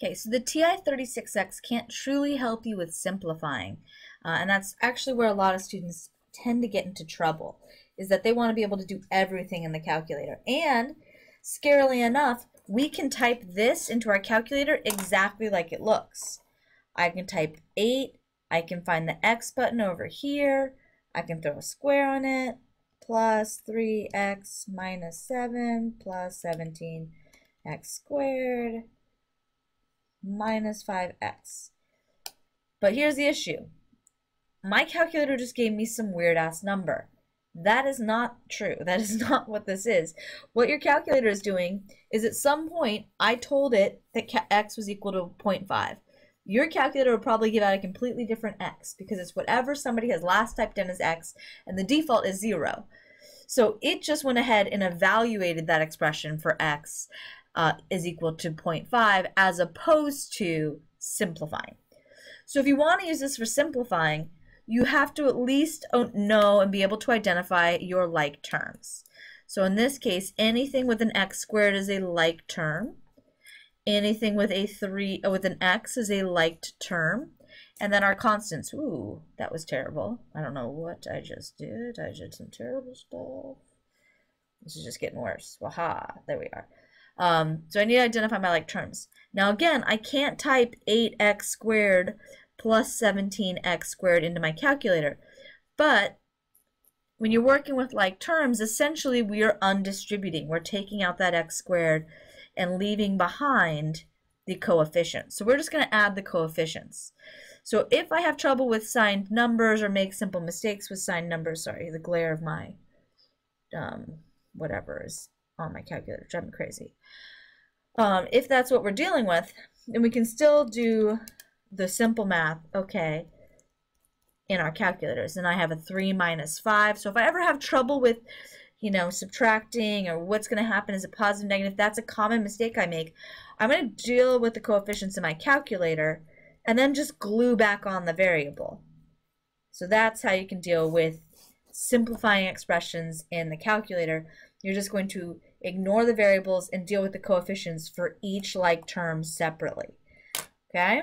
Okay, so the TI-36X can't truly help you with simplifying, and that's actually where a lot of students tend to get into trouble, is that they want to be able to do everything in the calculator. And scarily enough, we can type this into our calculator exactly like it looks. I can type 8, I can find the X button over here, I can throw a square on it, plus 3x minus 7 plus 17x squared minus 5x. But here's the issue. My calculator just gave me some weird-ass number. That is not true. That is not what this is. What your calculator is doing is at some point I told it that x was equal to 0.5. Your calculator will probably give out a completely different x because it's whatever somebody has last typed in as x, and the default is 0. So it just went ahead and evaluated that expression for x is equal to 0.5 as opposed to simplifying. So if you want to use this for simplifying, you have to at least know and be able to identify your like terms. So in this case, anything with an x squared is a like term. Anything with with an x is a liked term. And then our constants. Ooh, that was terrible. I don't know what I just did. I did some terrible stuff. This is just getting worse. Waha, there we are. So I need to identify my like terms. Now again, I can't type 8x squared plus 17x squared into my calculator. But when you're working with like terms, essentially we are undistributing. We're taking out that x squared and leaving behind the coefficients. So we're just going to add the coefficients. So if I have trouble with signed numbers or make simple mistakes with signed numbers, sorry, the glare of my whatever is on my calculator, driving me crazy. If that's what we're dealing with, then we can still do the simple math, okay, in our calculators. And I have a 3 minus 5. So if I ever have trouble with, you know, subtracting or what's going to happen, is it positive, negative, that's a common mistake I make. I'm going to deal with the coefficients in my calculator and then just glue back on the variable. So that's how you can deal with simplifying expressions in the calculator. You're just going to ignore the variables and deal with the coefficients for each like term separately. Okay?